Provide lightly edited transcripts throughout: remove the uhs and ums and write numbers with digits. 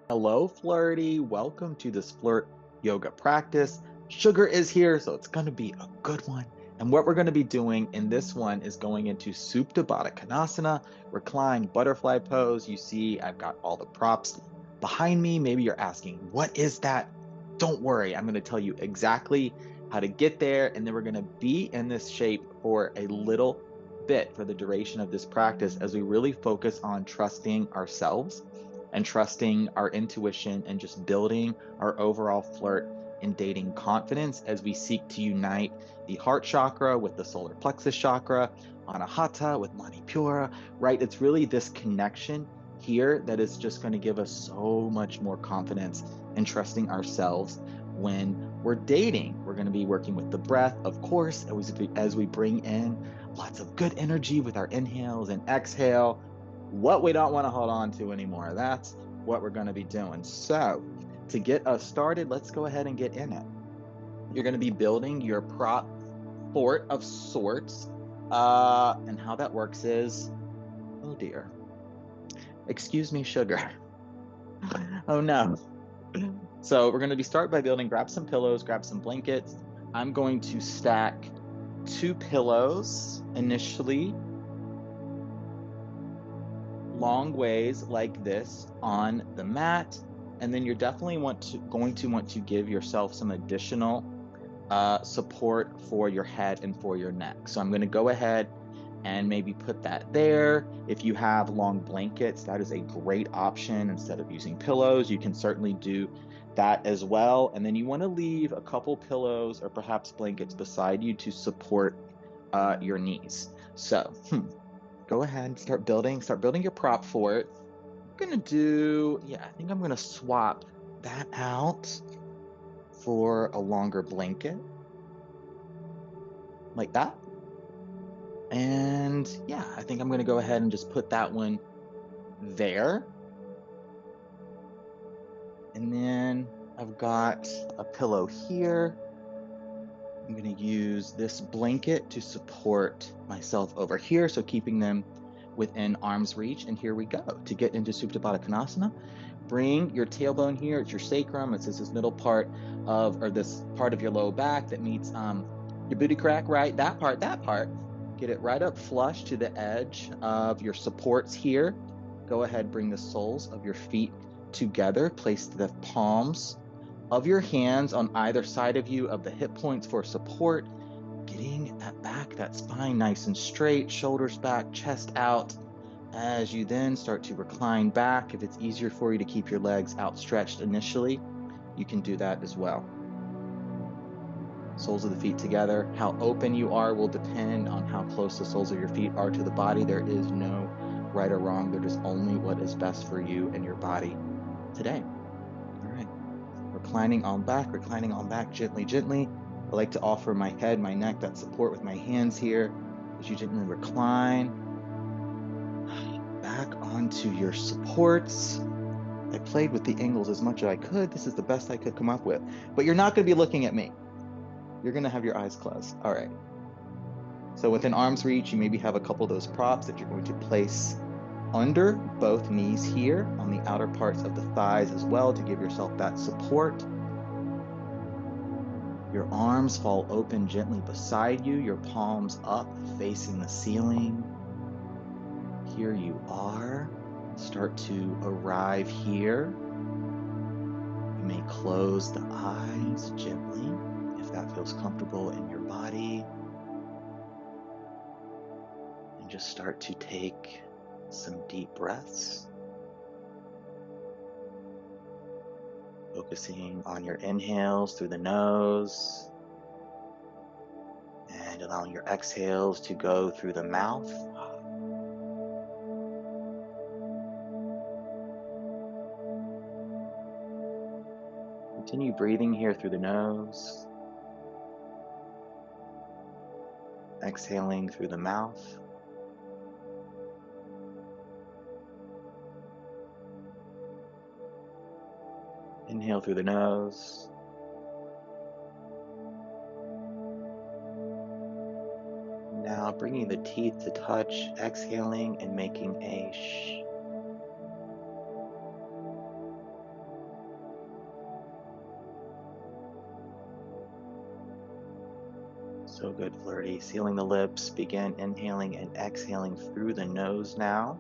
Hello, Flirty. Welcome to this flirt yoga practice. Sugar is here, so it's going to be a good one. And what we're going to be doing in this one is going into Supta Baddha Konasana, recline butterfly pose. You see, I've got all the props behind me. Maybe you're asking, what is that? Don't worry, I'm going to tell you exactly how to get there. And then we're going to be in this shape for a little bit for the duration of this practice as we really focus on trusting ourselves and trusting our intuition and just building our overall flirt and dating confidence as we seek to unite the heart chakra with the solar plexus chakra, anahata with manipura, right? It's really this connection here that is just going to give us so much more confidence in trusting ourselves when we're dating. We're going to be working with the breath, of course, as we bring in lots of good energy with our inhales and exhale what we don't want to hold on to anymore. That's what we're going to be doing. So, to get us started, let's go ahead and get in it. You're going to be building your prop fort of sorts. And how that works is, oh dear, excuse me, sugar. Oh no. So, we're going to start by building, grab some pillows, grab some blankets. I'm going to stack 2 pillows initially long ways like this on the mat. And then you're definitely going to want to give yourself some additional support for your head and for your neck. So I'm going to go ahead and maybe put that there. If you have long blankets, that is a great option. Instead of using pillows, you can certainly do that as well. And then you want to leave a couple pillows or perhaps blankets beside you to support your knees. So, go ahead and start building your prop for it. I'm gonna do, yeah, I think I'm gonna swap that out for a longer blanket like that. And yeah, I think I'm gonna go ahead and just put that one there. And then I've got a pillow here. I'm gonna use this blanket to support myself over here. So keeping them within arm's reach. And here we go. To get into Supta Baddha Konasana, bring your tailbone here. It's your sacrum. It's this middle part of, or this part of your low back that meets your booty crack, right? That part. Get it right up flush to the edge of your supports here. Go ahead, bring the soles of your feet together. Place the palms of your hands on either side of you of the hip points for support. Getting that back, that spine nice and straight, shoulders back, chest out. As you then start to recline back, if it's easier for you to keep your legs outstretched initially, you can do that as well. Soles of the feet together. How open you are will depend on how close the soles of your feet are to the body. There is no right or wrong. There is only what is best for you and your body today. All right. Reclining on back, gently, gently. I like to offer my head, my neck, that support with my hands here as you gently recline back onto your supports. I played with the angles as much as I could. This is the best I could come up with. But you're not going to be looking at me. You're going to have your eyes closed. All right. So within arm's reach, you maybe have a couple of those props that you're going to place under both knees here on the outer parts of the thighs as well to give yourself that support. Your arms fall open gently beside you, your palms up facing the ceiling. Here you are. Start to arrive here. You may close the eyes gently if that feels comfortable in your body. And just start to take some deep breaths. Focusing on your inhales through the nose and allowing your exhales to go through the mouth. Continue breathing here through the nose, exhaling through the mouth. Inhale through the nose. Now bringing the teeth to touch, exhaling and making a shh. So good, Flirty. Sealing the lips, begin inhaling and exhaling through the nose now.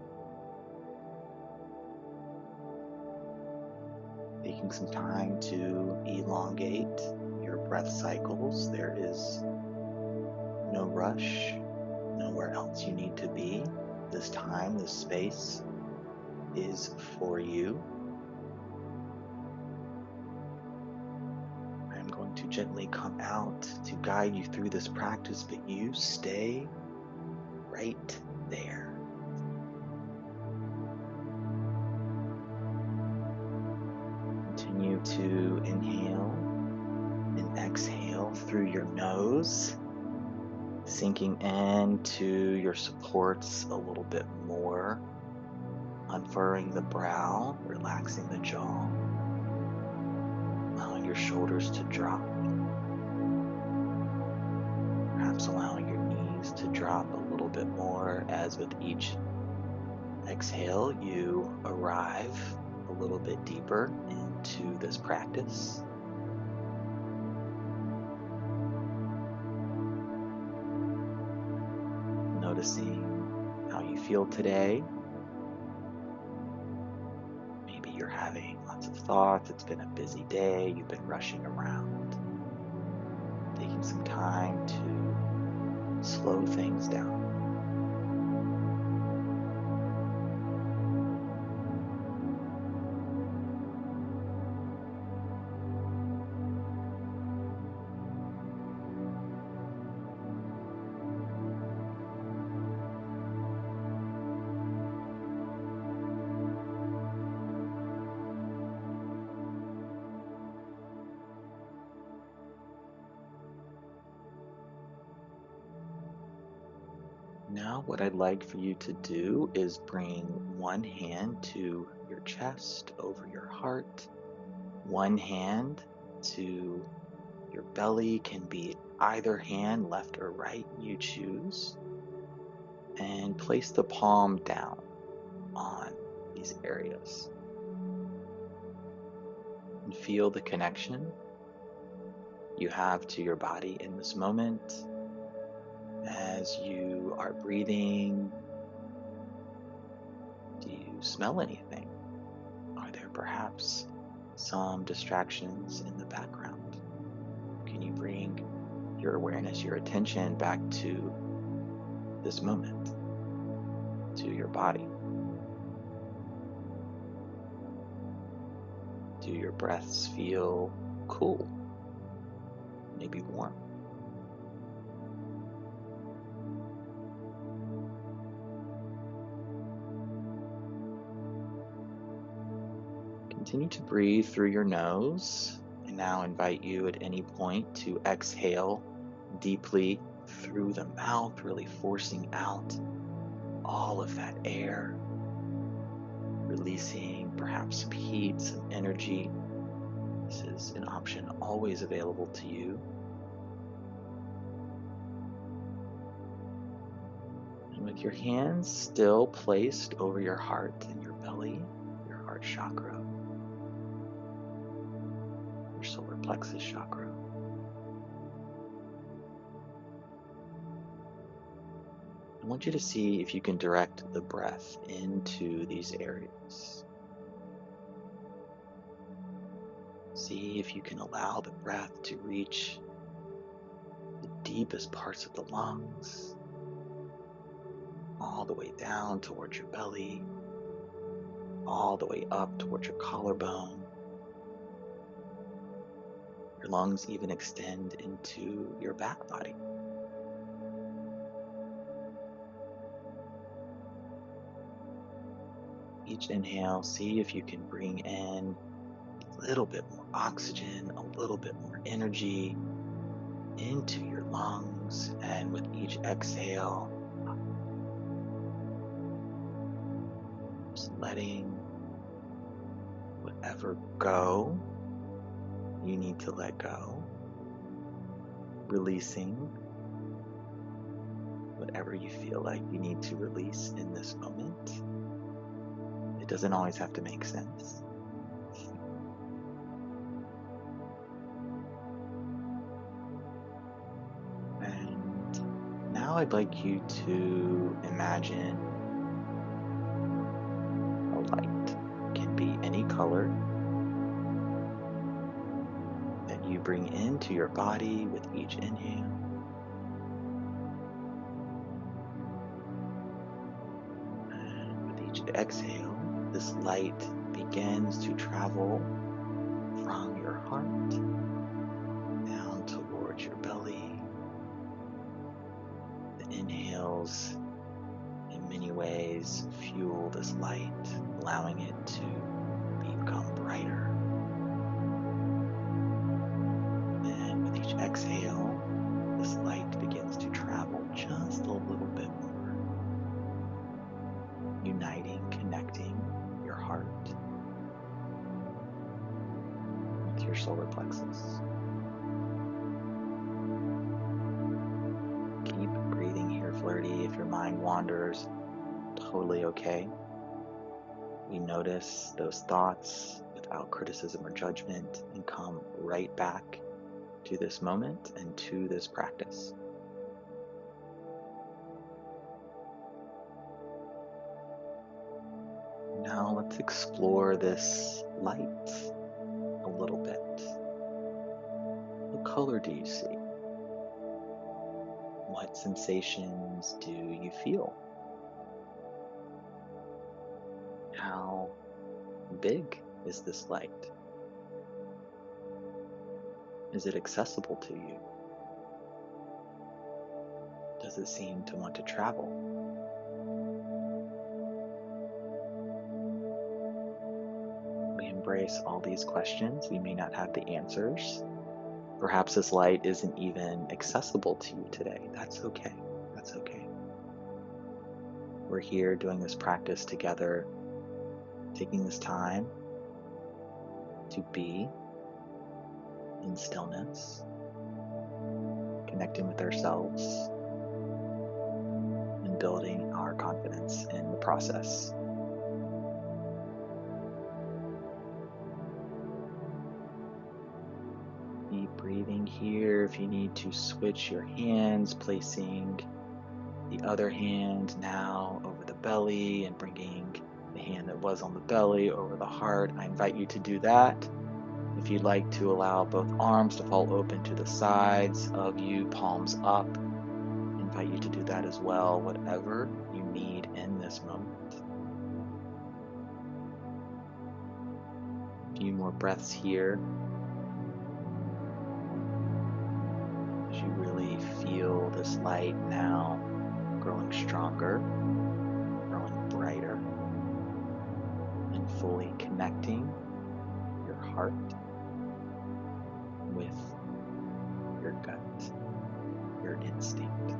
Taking some time to elongate your breath cycles. There is no rush, nowhere else you need to be. This time, this space is for you. I'm going to gently come out to guide you through this practice, but you stay right there. Continue to inhale and exhale through your nose, sinking into your supports a little bit more, unfurrowing the brow, relaxing the jaw, allowing your shoulders to drop, perhaps allowing your knees to drop a little bit more as with each exhale you arrive a little bit deeper into this practice. Noticing how you feel today. Maybe you're having lots of thoughts, it's been a busy day, you've been rushing around. Taking some time to slow things down. Now, what I'd like for you to do is bring one hand to your chest, over your heart, one hand to your belly, can be either hand, left or right, you choose, and place the palm down on these areas. And feel the connection you have to your body in this moment. As you are breathing, do you smell anything? Are there perhaps some distractions in the background? Can you bring your awareness, your attention back to this moment, to your body? Do your breaths feel cool? Maybe warm? Continue to breathe through your nose. I now invite you at any point to exhale deeply through the mouth, really forcing out all of that air, releasing perhaps some heat, some energy. This is an option always available to you. And with your hands still placed over your heart and your belly, your heart chakra, your solar plexus chakra, I want you to see if you can direct the breath into these areas. See if you can allow the breath to reach the deepest parts of the lungs, all the way down towards your belly, all the way up towards your collarbone. Your lungs even extend into your back body. Each inhale, see if you can bring in a little bit more oxygen, a little bit more energy into your lungs. And with each exhale, just letting whatever go you need to let go, releasing whatever you feel like you need to release in this moment. It doesn't always have to make sense. And Now I'd like you to imagine a light. It can be any color that you bring into your body with each inhale. And with each exhale, this light begins to travel from your heart down towards your belly. The inhales, in many ways, fuel this light, allowing it to become brighter. And with each exhale, this light begins to travel just a little bit more, uniting, connecting your heart with your solar plexus. Keep breathing here, Flirty. If your mind wanders, totally okay. We notice those thoughts without criticism or judgment and come right back to this moment and to this practice. Now let's explore this light a little bit. What color do you see? What sensations do you feel? How big is this light? Is it accessible to you? Does it seem to want to travel? We embrace all these questions. We may not have the answers. Perhaps this light isn't even accessible to you today. That's okay. That's okay. We're here doing this practice together, taking this time to be in stillness, connecting with ourselves, and building our confidence in the process. Keep breathing here. If you need to switch your hands, placing the other hand now over the belly and bringing the hand that was on the belly over the heart, I invite you to do that. If you'd like to allow both arms to fall open to the sides of you, palms up, I invite you to do that as well, whatever you need in this moment. A few more breaths here as you really feel this light now growing stronger, growing brighter, and fully connecting your heart with your gut, your instinct.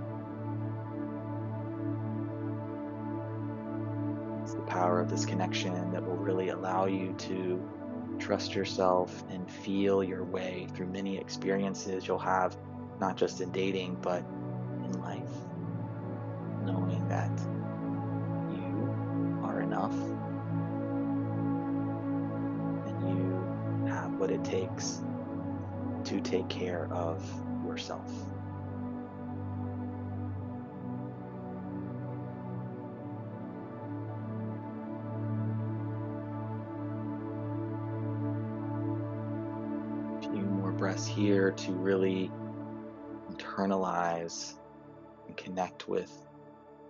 It's the power of this connection that will really allow you to trust yourself and feel your way through many experiences you'll have, not just in dating, but in life, knowing that you are enough and you have what it takes to take care of yourself. A few more breaths here to really internalize and connect with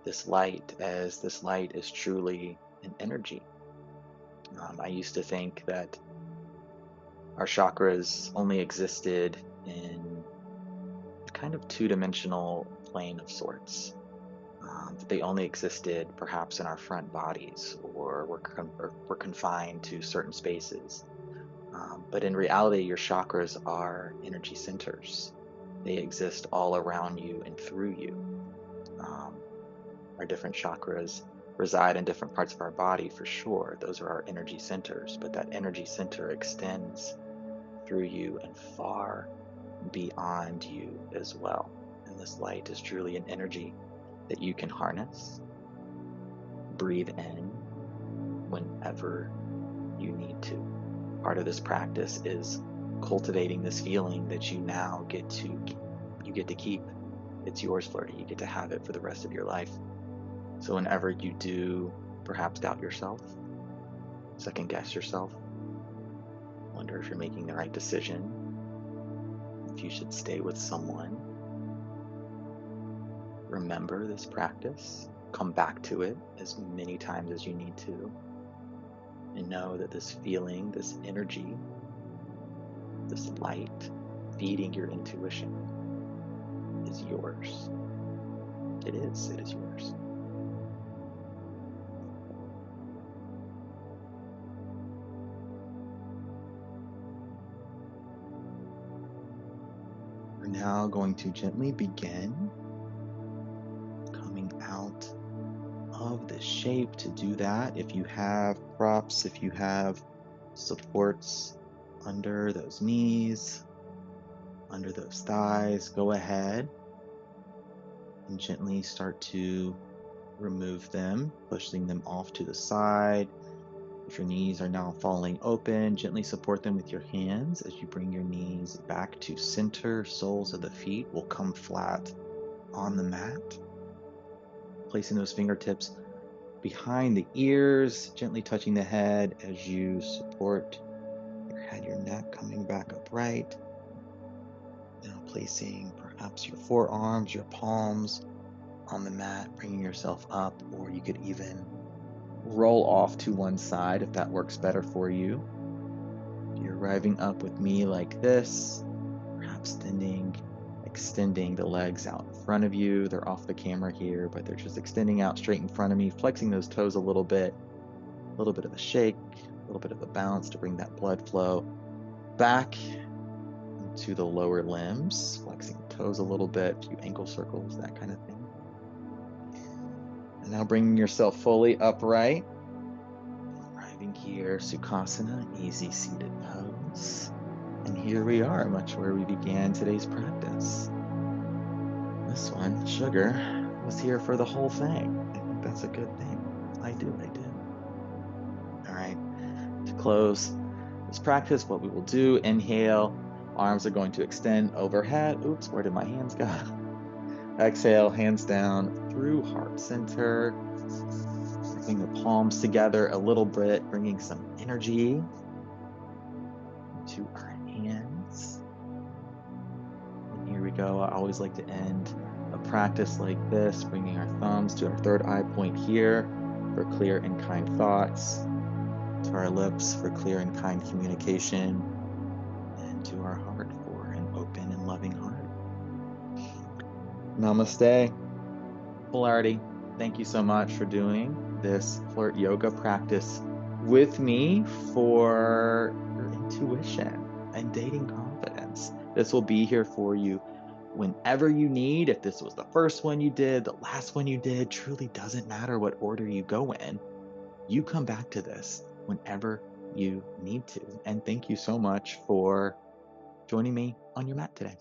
this light, as this light is truly an energy. I used to think that our chakras only existed in kind of two-dimensional plane of sorts. That they only existed perhaps in our front bodies, or were confined to certain spaces. But in reality, your chakras are energy centers. They exist all around you and through you. Our different chakras reside in different parts of our body, for sure. Those are our energy centers, but that energy center extends through you and far beyond you as well. And this light is truly an energy that you can harness, breathe in whenever you need to. Part of this practice is cultivating this feeling that you now get to keep. It's yours, Flirty. You get to have it for the rest of your life. So whenever you do perhaps doubt yourself, second guess yourself, wonder if you're making the right decision, if you should stay with someone, remember this practice, come back to it as many times as you need to, and know that this feeling, this energy, this light feeding your intuition is yours. It is yours. We're now going to gently begin coming out of the shape. To do that, if you have props, if you have supports under those knees, under those thighs, go ahead and gently start to remove them, pushing them off to the side. If your knees are now falling open, gently support them with your hands as you bring your knees back to center. Soles of the feet will come flat on the mat. Placing those fingertips behind the ears, gently touching the head as you support your head, your neck coming back upright. Now placing perhaps your forearms, your palms on the mat, bringing yourself up, or you could even roll off to one side if that works better for you. You're arriving up with me like this, perhaps extending the legs out in front of you. They're off the camera here, but they're just extending out straight in front of me, flexing those toes a little bit of a shake, a little bit of a bounce to bring that blood flow back into the lower limbs, flexing the toes a little bit, a few ankle circles, that kind of thing. And now bringing yourself fully upright, arriving here, Sukhasana, easy seated pose. And here we are, much where we began today's practice. This one, Sugar, was here for the whole thing. I think that's a good thing. I do. All right, to close this practice, what we will do, inhale, arms are going to extend overhead. Oops, where did my hands go? Exhale, hands down through heart center. Bring the palms together a little bit, bringing some energy into our hands. And here we go. I always like to end a practice like this, bringing our thumbs to our third eye point here for clear and kind thoughts, to our lips for clear and kind communication, and to our heart for an open and loving heart. Namaste. Polarity, thank you so much for doing this flirt yoga practice with me for your intuition and dating confidence. This will be here for you whenever you need. If this was the first one you did, the last one you did, truly doesn't matter what order you go in. You come back to this whenever you need to. And thank you so much for joining me on your mat today.